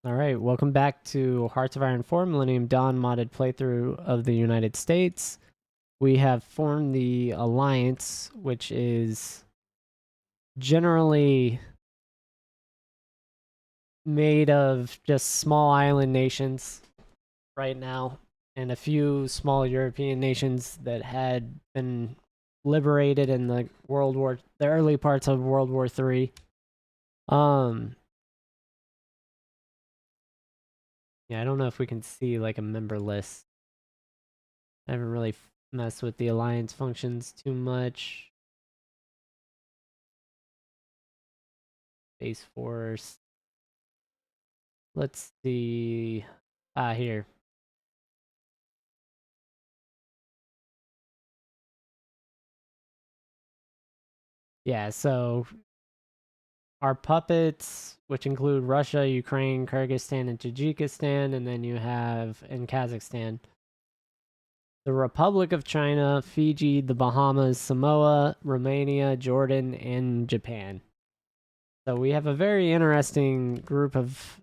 Alright, welcome back to Hearts of Iron 4 Millennium Dawn modded playthrough of the United States. We have formed the Alliance, which is generally made of just small island nations right now, and a few small European nations that had been liberated in the early parts of World War III. Yeah, I don't know if we can see like a member list. I haven't really messed with the alliance functions too much. Space Force. Let's see. Here. Yeah, so our puppets, which include Russia, Ukraine, Kyrgyzstan, and Tajikistan, and then you have in Kazakhstan, the Republic of China, Fiji, the Bahamas, Samoa, Romania, Jordan, and Japan. So we have a very interesting group of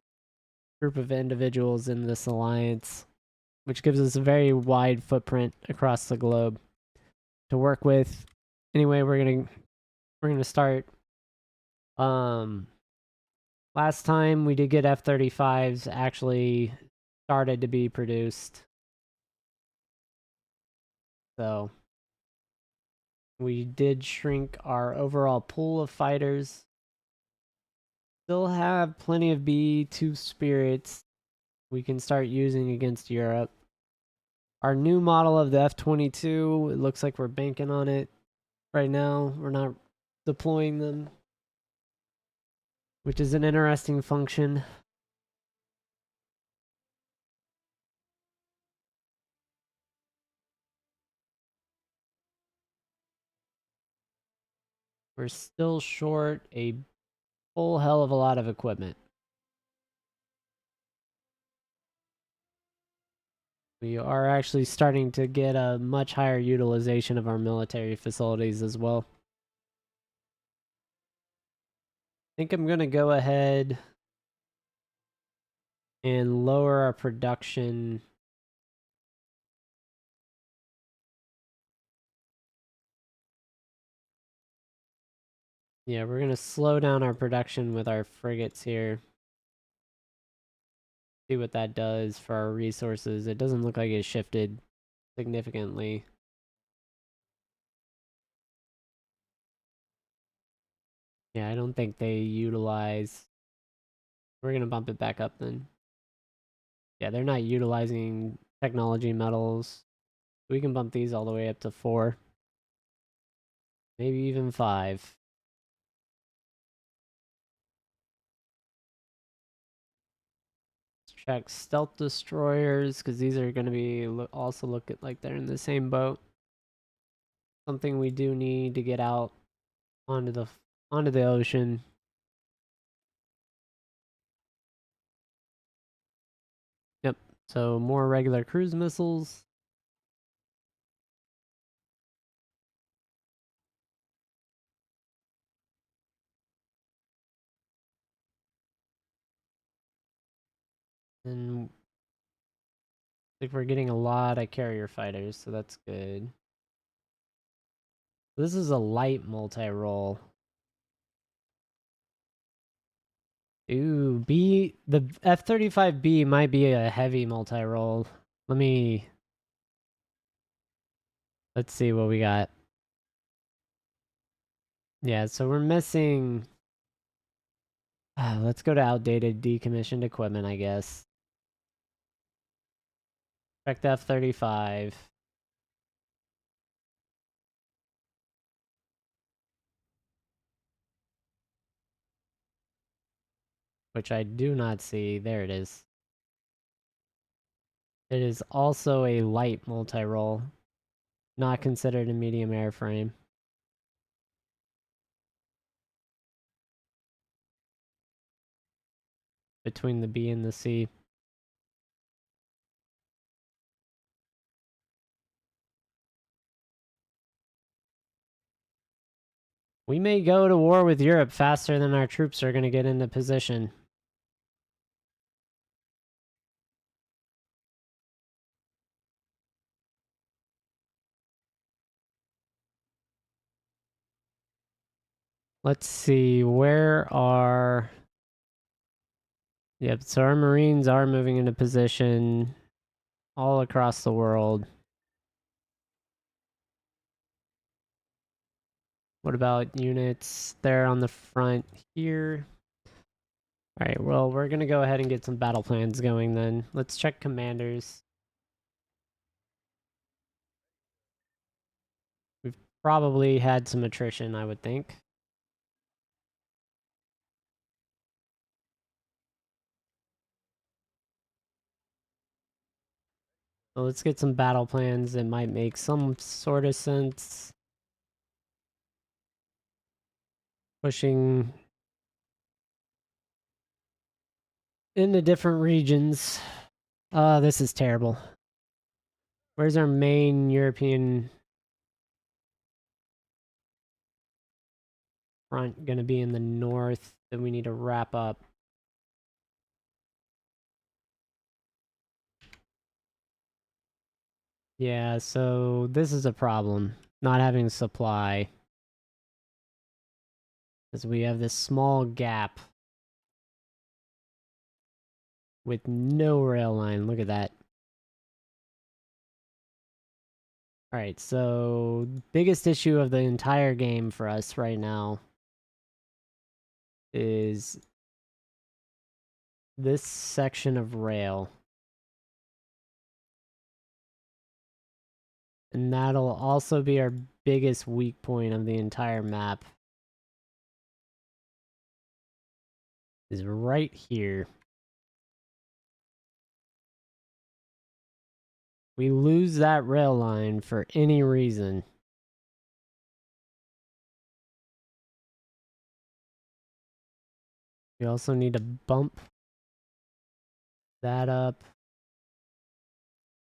individuals in this alliance, which gives us a very wide footprint across the globe to work with. Anyway, we're gonna start. Um, Last time we did get F-35s actually started to be produced, so we did shrink our overall pool of fighters. Still have plenty of B-2 spirits we can start using against Europe. Our new model of the F-22, it looks like we're banking on it right now. We're not deploying them, which is an interesting function. We're still short a whole hell of a lot of equipment. We are actually starting to get a much higher utilization of our military facilities as well. I think I'm going to go ahead and lower our production. Yeah, we're going to slow down our production with our frigates here. See what that does for our resources. It doesn't look like it shifted significantly. Yeah, I don't think they utilize. We're going to bump it back up then. Yeah, they're not utilizing technology metals. We can bump these all the way up to 4. Maybe even 5. Let's check stealth destroyers, because these are going to be also look at like they're in the same boat. Something we do need to get out onto the ocean. Yep. So more regular cruise missiles. And I think we're getting a lot of carrier fighters, so that's good. This is a light multi-role. Ooh, the F-35B might be a heavy multi-role. Let's see what we got. Yeah, so we're missing. Let's go to outdated decommissioned equipment, I guess. Check the F-35. Which I do not see. There it is. It is also a light multi-role, not considered a medium airframe. Between the B and the C. We may go to war with Europe faster than our troops are going to get into position. Let's see, where are... Yep, so our Marines are moving into position all across the world. What about units there on the front here? Alright, well, we're gonna go ahead and get some battle plans going then. Let's check commanders. We've probably had some attrition, I would think. So let's get some battle plans that might make some sort of sense. Pushing into different regions. This is terrible. Where's our main European front gonna be in the north that we need to wrap up? Yeah, so this is a problem. Not having supply. Because we have this small gap with no rail line. Look at that. Alright, so biggest issue of the entire game for us right now is this section of rail. And that'll also be our biggest weak point of the entire map. Is right here. We lose that rail line for any reason. We also need to bump that up.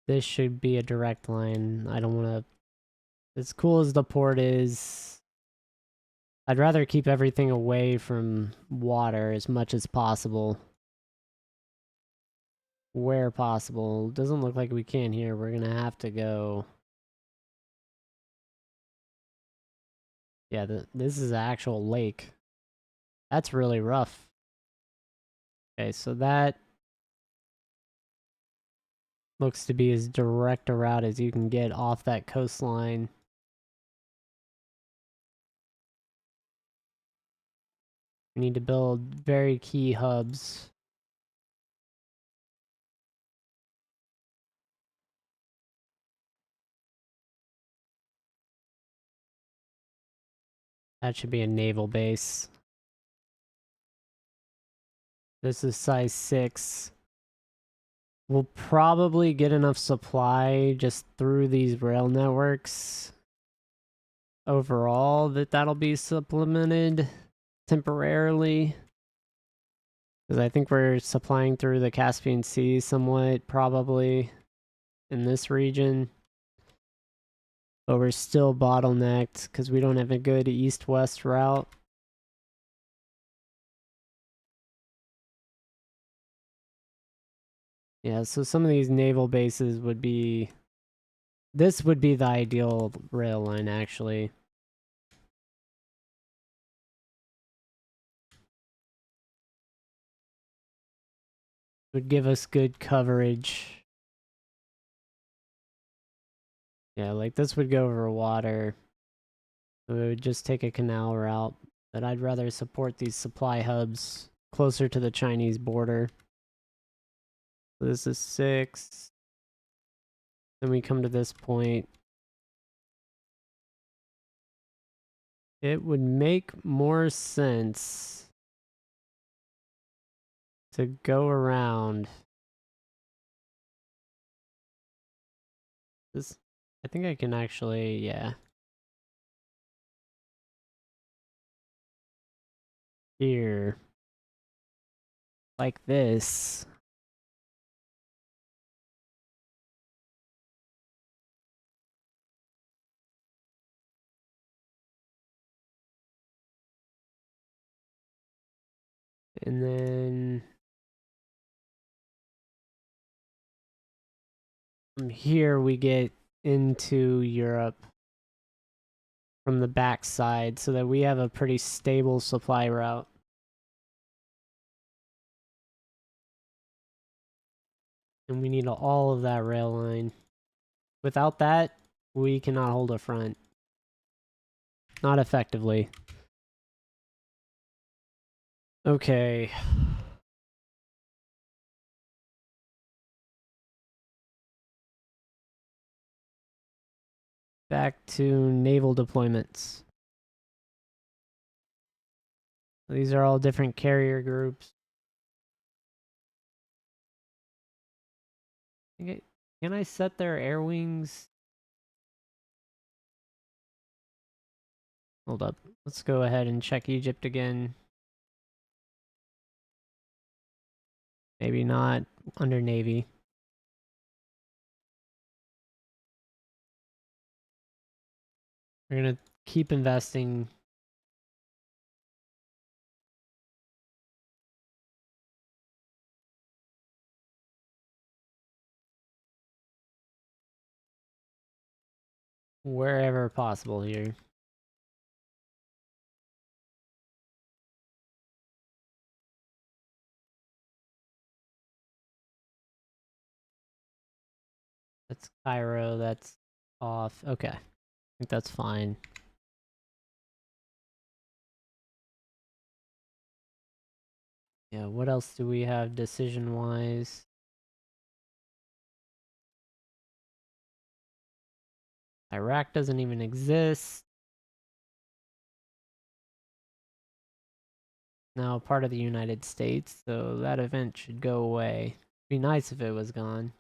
This should be a direct line. I don't want to... As cool as the port is, I'd rather keep everything away from water as much as possible. Where possible. Doesn't look like we can here. We're going to have to go... Yeah, this is an actual lake. That's really rough. Okay, so that looks to be as direct a route as you can get off that coastline. We need to build very key hubs. That should be a naval base. This is size 6. We'll probably get enough supply just through these rail networks overall that'll be supplemented temporarily. Because I think we're supplying through the Caspian Sea somewhat, probably, in this region. But we're still bottlenecked because we don't have a good east-west route. Yeah, so some of these naval bases would be... This would be the ideal rail line, actually. Would give us good coverage. Yeah, like this would go over water. We would just take a canal route. But I'd rather support these supply hubs closer to the Chinese border. So this is 6. Then we come to this point. It would make more sense to go around this. I think I can actually, yeah. Here. Like this. And then from here we get into Europe. from the back side so that we have a pretty stable supply route. And we need all of that rail line. Without that, we cannot hold a front. Not effectively. Okay. Back to naval deployments. These are all different carrier groups. Can I set their air wings? Hold up. Let's go ahead and check Egypt again. Maybe not under Navy. We're going to keep investing. Wherever possible here. That's Cairo. That's off. Okay. I think that's fine. Yeah, what else do we have decision-wise? Iraq doesn't even exist. Now part of the United States, so that event should go away. Be nice if it was gone.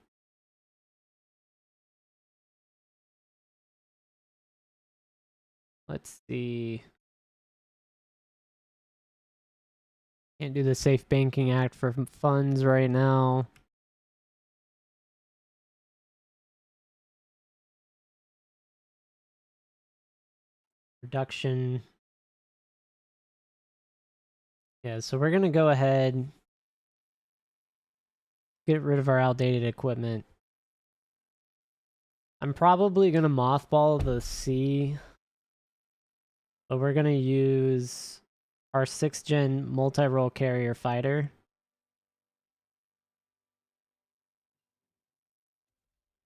Let's see. Can't do the Safe Banking Act for funds right now. Reduction. Yeah, so we're going to go ahead, get rid of our outdated equipment. I'm probably going to mothball the C, but we're going to use our 6th gen multi-role carrier fighter.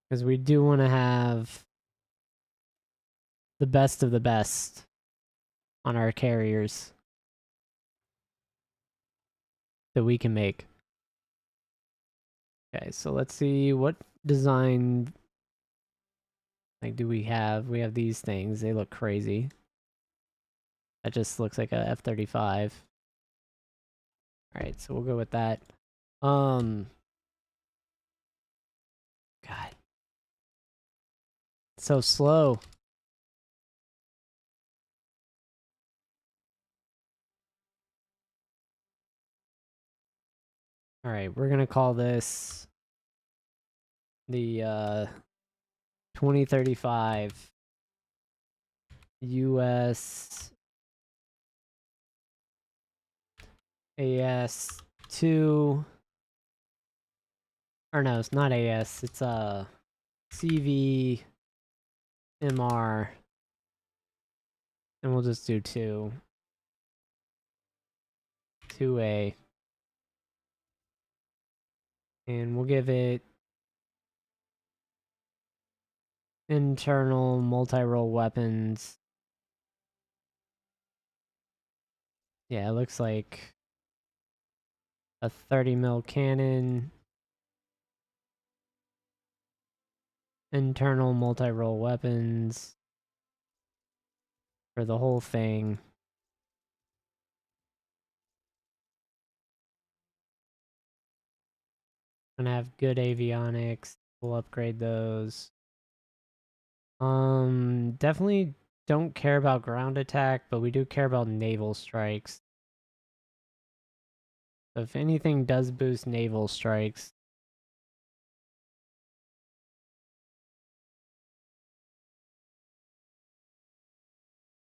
Because we do want to have the best of the best on our carriers that we can make. Okay, so let's see what design do we have. We have these things. They look crazy. That just looks like a F-35. Alright, so we'll go with that. God. So slow. Alright, we're gonna call this the 2035 US AS2, or no, it's not AS, it's CVMR, and we'll just do 2A, and we'll give it internal multi-role weapons. Yeah, it looks like a 30 mil cannon, internal multi-role weapons for the whole thing. Gonna have good avionics. We'll upgrade those. Definitely don't care about ground attack, but we do care about naval strikes. So if anything does boost naval strikes,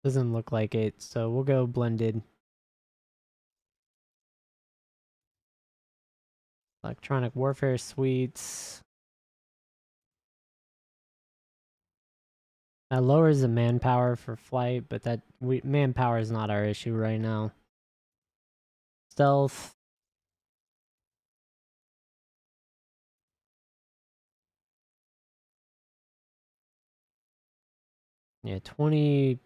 doesn't look like it, so we'll go blended. Electronic warfare suites. That lowers the manpower for flight, but manpower is not our issue right now. Stealth. Yeah, 20%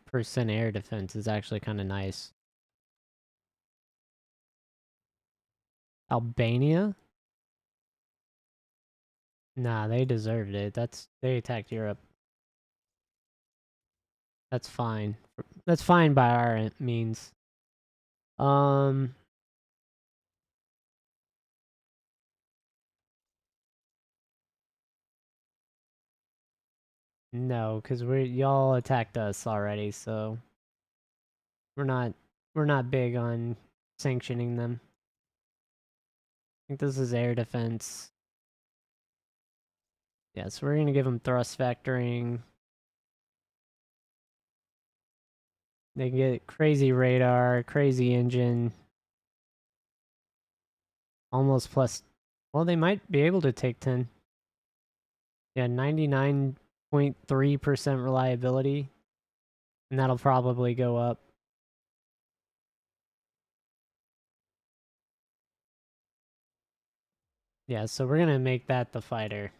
air defense is actually kind of nice. Albania? Nah, they deserved it. They attacked Europe. That's fine. That's fine by our means. Um, no, because y'all attacked us already, so we're not we're not big on sanctioning them. I think this is air defense. Yeah, so we're gonna give them thrust vectoring. They get crazy radar, crazy engine, almost plus. Well, they might be able to take 10. Yeah, 99.3% reliability, and that'll probably go up. Yeah, so we're gonna make that the fighter.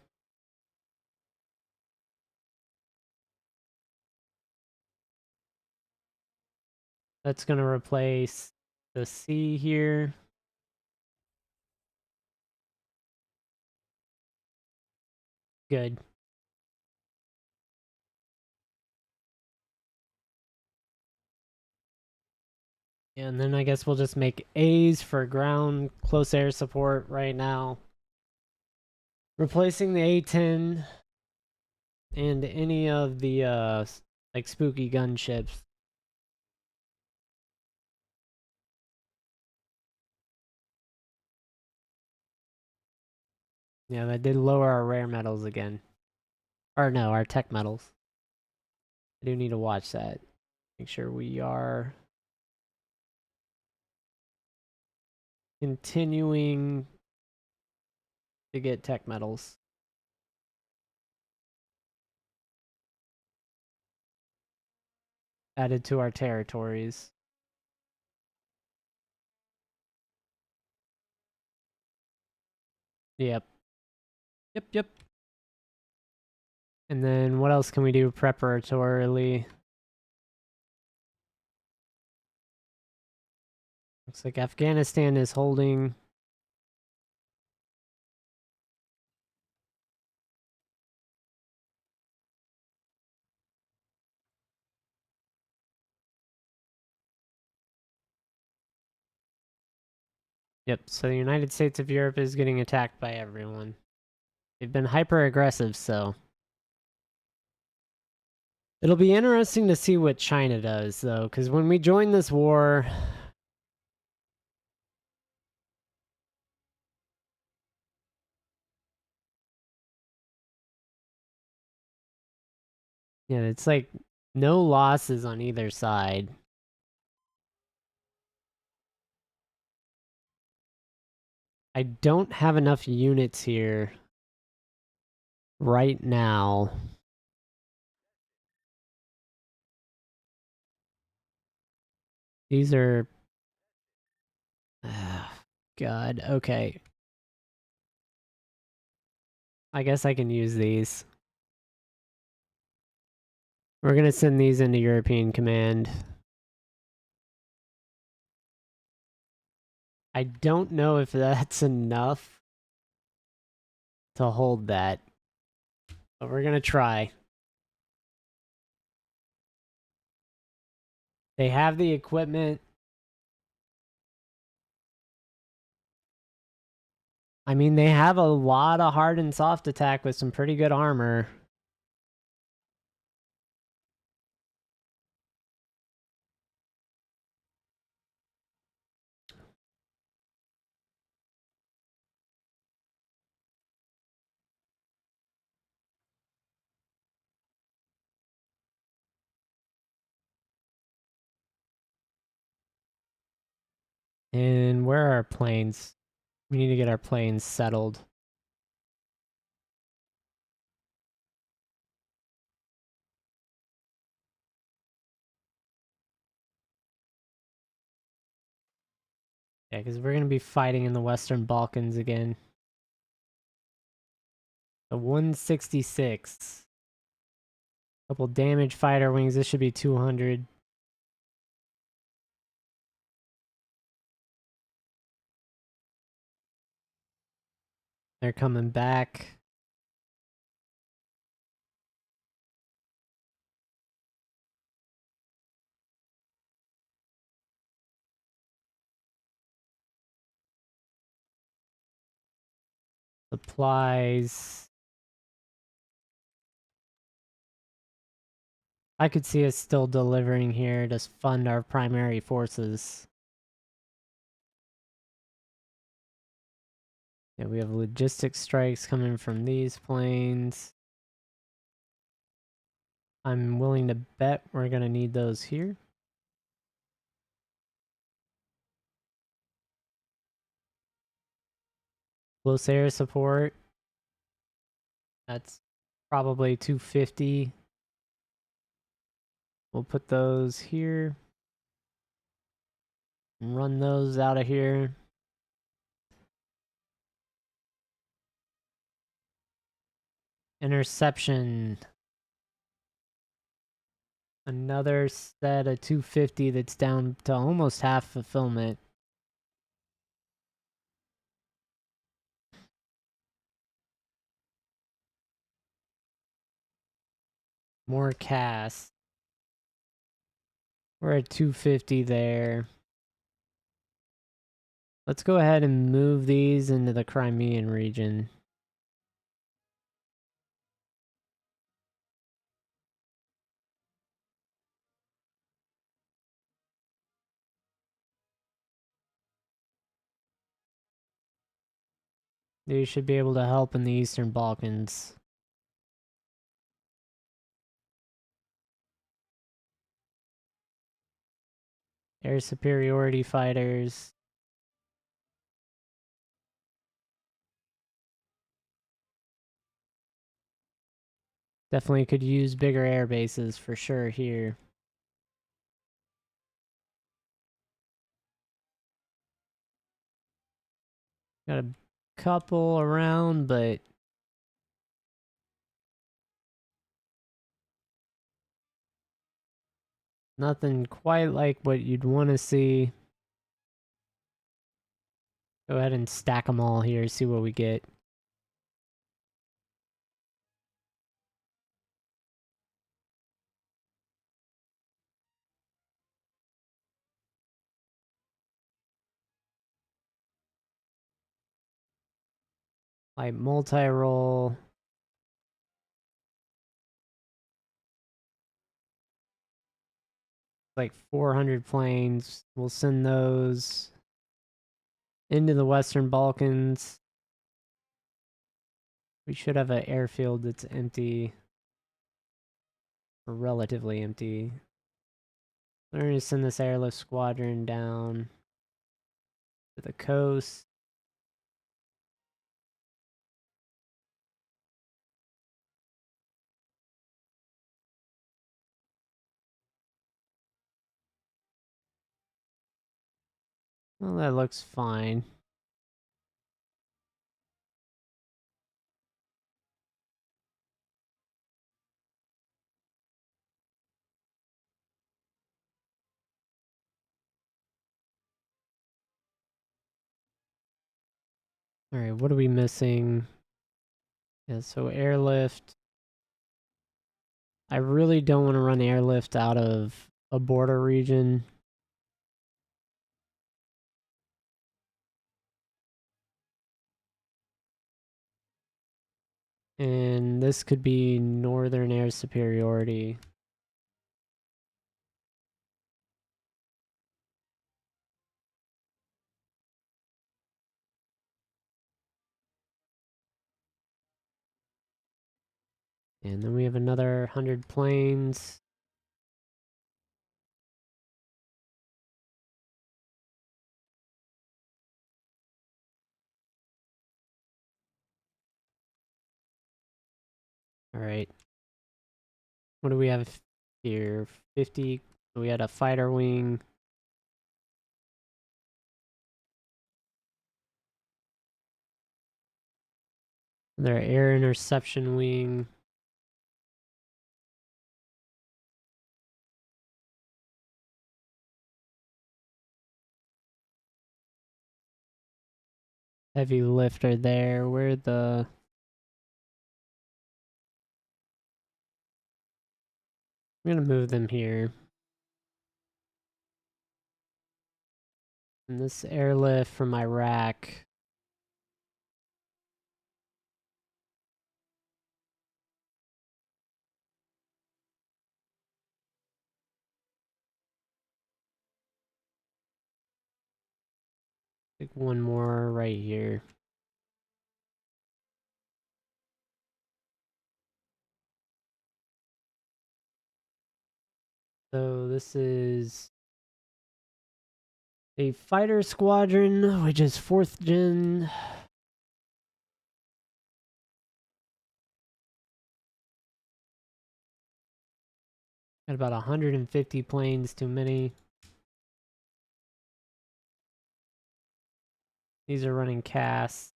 That's gonna replace the C here. Good. And then I guess we'll just make A's for ground close air support right now. Replacing the A-10 and any of the like spooky gunships. Yeah, that did lower our rare metals again. Or no, our tech metals. I do need to watch that. Make sure we are continuing to get tech metals added to our territories. Yep. Yep, yep. And then what else can we do preparatorily? Looks like Afghanistan is holding. Yep, so the United States of Europe is getting attacked by everyone. They've been hyper aggressive, so. It'll be interesting to see what China does, though, because when we join this war. Yeah, it's like no losses on either side. I don't have enough units here right now. These are. God, okay. I guess I can use these. We're gonna send these into European Command. I don't know if that's enough to hold that, but we're gonna try. They have the equipment. I mean, they have a lot of hard and soft attack with some pretty good armor. And where are our planes? We need to get our planes settled. Yeah, because we're going to be fighting in the Western Balkans again. The 166. Couple damage fighter wings. This should be 200. They're coming back. Supplies. I could see us still delivering here to fund our primary forces. Yeah, we have logistic strikes coming from these planes. I'm willing to bet we're going to need those here. Close air support. That's probably 250. We'll put those here. And run those out of here. Interception. Another set of 250 that's down to almost half fulfillment. More cast. We're at 250 there. Let's go ahead and move these into the Crimean region. These should be able to help in the Eastern Balkans. Air superiority fighters. Definitely could use bigger air bases for sure here. Got a couple around, but nothing quite like what you'd want to see. Go ahead and stack them all here, see what we get. Like multi-roll. Like 400 planes. We'll send those into the Western Balkans. We should have an airfield that's empty. Or relatively empty. We're going to send this airlift squadron down to the coast. Well, that looks fine. Alright, what are we missing? Yeah, so airlift. I really don't want to run airlift out of a border region. And this could be northern air superiority. And then we have another 100 planes. Alright. What do we have here? 50. We had a fighter wing. Their air interception wing. Heavy lifter there. Where the... I'm gonna move them here. And this airlift from Iraq. Take one more right here. So this is a fighter squadron, which is 4th gen. Got about 150 planes too many. These are running CAS.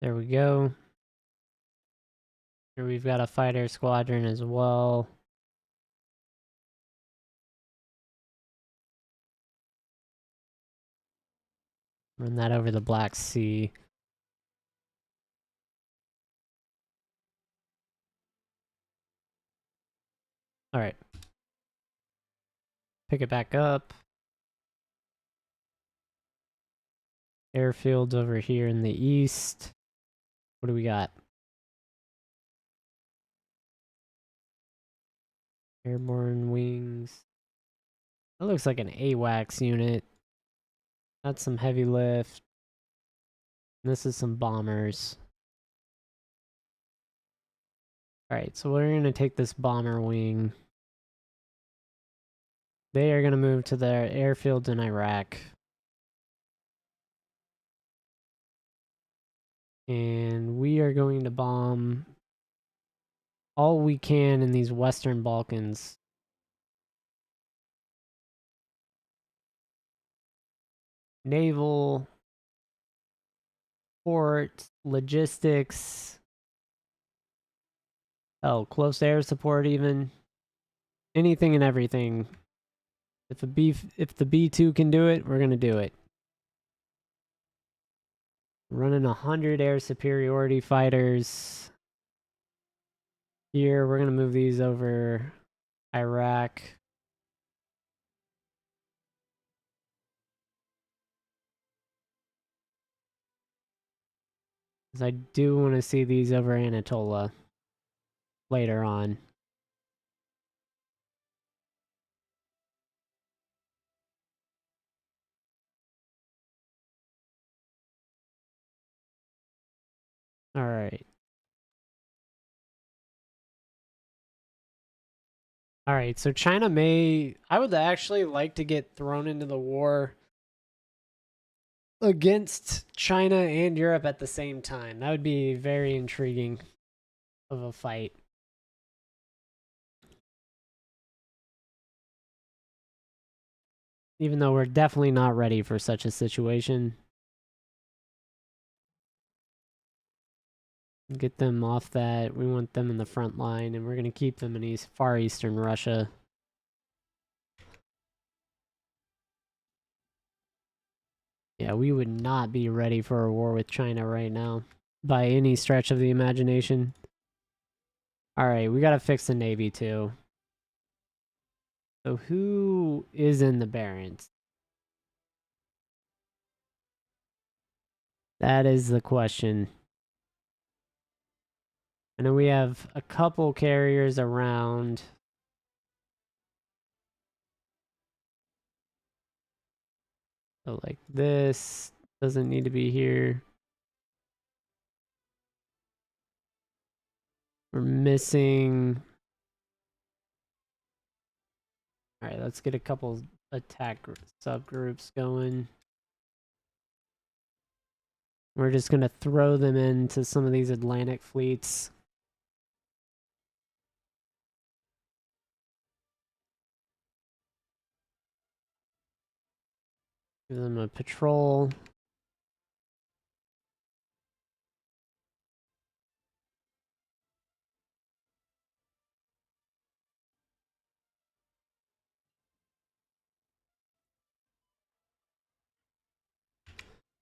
There we go. Here we've got a fighter squadron as well. Run that over the Black Sea. Alright. Pick it back up. Airfields over here in the east. What do we got? Airborne wings. That looks like an AWACS unit. That's some heavy lift. And this is some bombers. Alright, so we're going to take this bomber wing. They are going to move to their airfields in Iraq. And we are going to bomb all we can in these Western Balkans. Naval, port, logistics, close air support even. Anything and everything. If the B2 can do it, we're gonna do it. Running 100 air superiority fighters. Here, we're gonna move these over Iraq. Because I do want to see these over Anatolia later on. Alright. Alright, so China may... I would actually like to get thrown into the war against China and Europe at the same time. That would be very intriguing of a fight. Even though we're definitely not ready for such a situation. Get them off that. We want them in the front line, and we're going to keep them in far eastern Russia. Yeah, we would not be ready for a war with China right now, by any stretch of the imagination. Alright, we gotta fix the Navy too. So who is in the Barents? That is the question. I know we have a couple carriers around. So like this doesn't need to be here. We're missing... Alright, let's get a couple attack subgroups going. We're just going to throw them into some of these Atlantic fleets. Give them a patrol.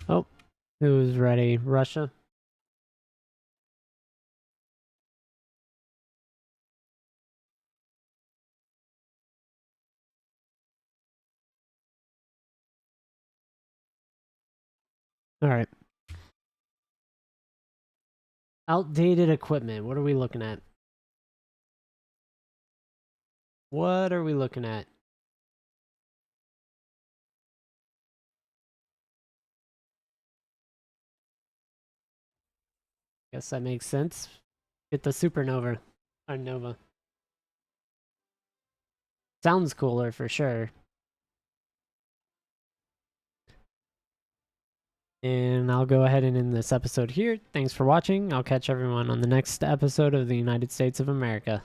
Oh, who's ready? Russia? All right. Outdated equipment. What are we looking at? What are we looking at? Guess that makes sense. Get the supernova. Or nova. Sounds cooler for sure. And I'll go ahead and end this episode here. Thanks for watching. I'll catch everyone on the next episode of the United States of America.